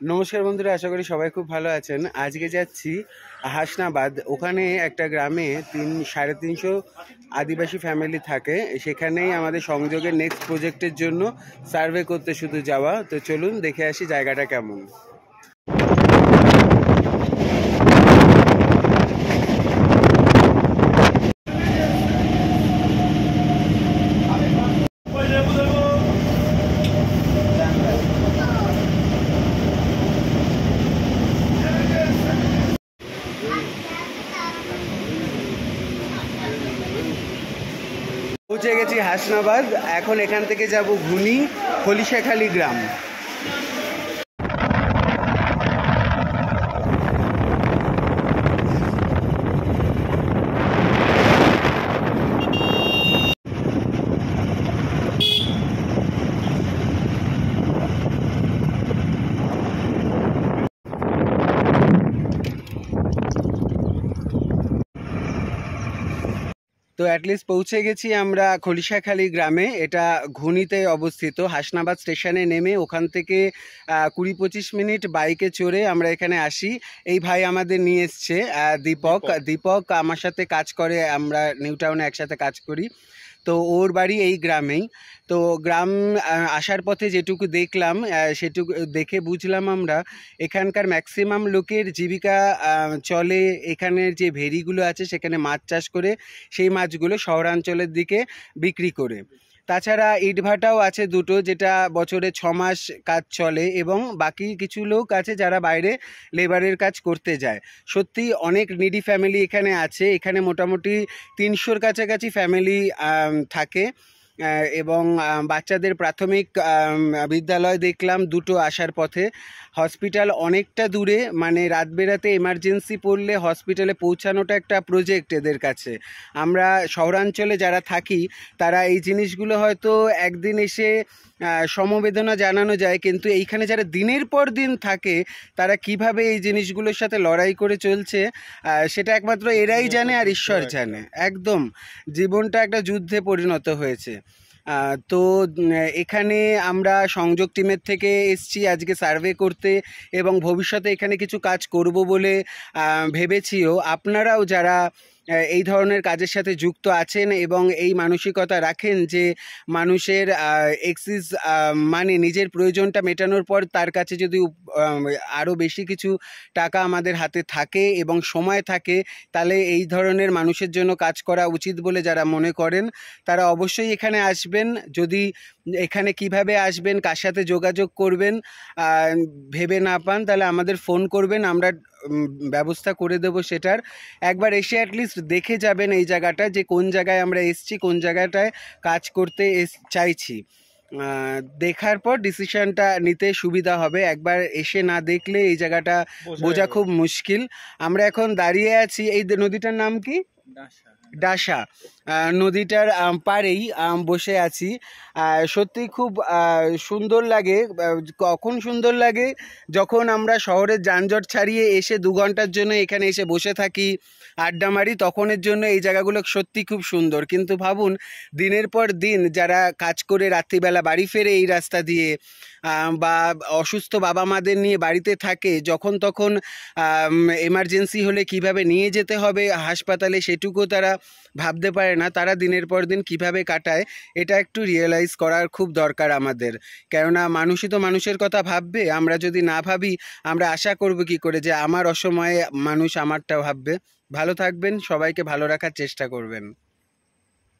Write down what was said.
নমস্কার বন্ধুরা, আশা করি সবাই খুব ভালো আছেন। আজকে যাচ্ছি হাসনাবাদ। ওখানে একটা গ্রামে 350 আদিবাসী ফ্যামিলি থাকে। সেখানেই আমাদের সংযোগের নেক্সট প্রজেক্টের জন্য সার্ভে করতে শুধু যাওয়া। তো চলুন দেখে আসি জায়গাটা কেমন। পৌঁছে গেছি হাসনাবাদ। এখন এখান থেকে যাব ঘুনি খলিশাখালী গ্রাম। তো অ্যাটলিস্ট পৌঁছে গেছি আমরা খলিশাখালী গ্রামে। এটা ঘুনিতে অবস্থিত। হাসনাবাদ স্টেশনে নেমে ওখান থেকে 20-25 মিনিট বাইকে চড়ে আমরা এখানে আসি। এই ভাই আমাদের নিয়ে এসছে, দীপক আমার সাথে কাজ করে। আমরা নিউ টাউনে একসাথে কাজ করি। তো ওর বাড়ি এই গ্রামেই। তো গ্রাম আসার পথে যেটুকু দেখলাম সেটুকু দেখে বুঝলাম আমরা এখানকার ম্যাক্সিমাম লোকের জীবিকা চলে এখানের যে ভেরিগুলো আছে সেখানে মাছ চাষ করে সেই মাছগুলো শহরাঞ্চলের দিকে বিক্রি করে। তাছাড়া ইটভাটাও আছে দুটো, যেটা বছরে 6 মাস কাজ চলে, এবং বাকি কিছু লোক আছে যারা বাইরে লেবারের কাজ করতে যায়। সত্যি অনেক নিডি ফ্যামিলি এখানে আছে। এখানে মোটামুটি 300-র কাছাকাছি ফ্যামিলি থাকে। এবং বাচ্চাদের প্রাথমিক বিদ্যালয় দেখলাম দুটো আসার পথে। হসপিটাল অনেকটা দূরে, মানে রাত বেরাতে এমার্জেন্সি পড়লে হসপিটালে পৌঁছানোটা একটা প্রজেক্ট এদের কাছে। আমরা শহরাঞ্চলে যারা থাকি তারা এই জিনিসগুলো হয়তো একদিন এসে সমবেদনা জানানো যায়, কিন্তু এইখানে যারা দিনের পর দিন থাকে তারা কিভাবে এই জিনিসগুলোর সাথে লড়াই করে চলছে সেটা একমাত্র এরাই জানে আর ঈশ্বর জানে। একদম জীবনটা একটা যুদ্ধে পরিণত হয়েছে। তো এখানে আমরা সংযোগ টিমের থেকে এসছি আজকে সার্ভে করতে, এবং ভবিষ্যতে এখানে কিছু কাজ করব বলে ভেবেছিও। আপনারাও যারা এই ধরনের কাজের সাথে যুক্ত আছেন এবং এই মানসিকতা রাখেন যে মানুষের এক্সিস মানে নিজের প্রয়োজনটা মেটানোর পর তার কাছে যদি আরও বেশি কিছু টাকা আমাদের হাতে থাকে এবং সময় থাকে, তাহলে এই ধরনের মানুষের জন্য কাজ করা উচিত বলে যারা মনে করেন তারা অবশ্যই এখানে আসবেন। যদি এখানে কিভাবে আসবেন, কার সাথে যোগাযোগ করবেন ভেবে না পান, তাহলে আমাদের ফোন করবেন, আমরা ব্যবস্থা করে দেব সেটার। একবার এসে অ্যাটলিস্ট দেখে যাবেন এই জায়গাটা, যে কোন জায়গায় আমরা এসছি, কোন জায়গাটায় কাজ করতে চাইছি। দেখার পর ডিসিশনটা নিতে সুবিধা হবে। একবার এসে না দেখলে এই জায়গাটা বোঝা খুব মুশকিল। আমরা এখন দাঁড়িয়ে আছি, এই নদীটার নাম কি? ডাসা নদীটার পাড়েই বসে আছি। সত্যি খুব সুন্দর লাগে। কখন সুন্দর লাগে? যখন আমরা শহরের যানজট ছাড়িয়ে এসে 2 ঘন্টার জন্য এখানে এসে বসে থাকি, আড্ডা মারি, তখনের জন্য এই জায়গাগুলো সত্যি খুব সুন্দর। কিন্তু ভাবুন, দিনের পর দিন যারা কাজ করে রাত্রিবেলা বাড়ি ফেরে এই রাস্তা দিয়ে, বা অসুস্থ বাবা মাদের নিয়ে বাড়িতে থাকে, যখন তখন এমার্জেন্সি হলে কিভাবে নিয়ে যেতে হবে হাসপাতালে সেটুকু তারা ভাবতে পারে না। তারা দিনের পর দিন কিভাবে কাটায় এটা একটু রিয়েলাইজ করার খুব দরকার আমাদের। কেননা মানুষই তো মানুষের কথা ভাববে। আমরা যদি না ভাবি, আমরা আশা করব কি করে যে আমার অসময়ে মানুষ আমারটা ভাববে। ভালো থাকবেন, সবাইকে ভালো রাখার চেষ্টা করবেন।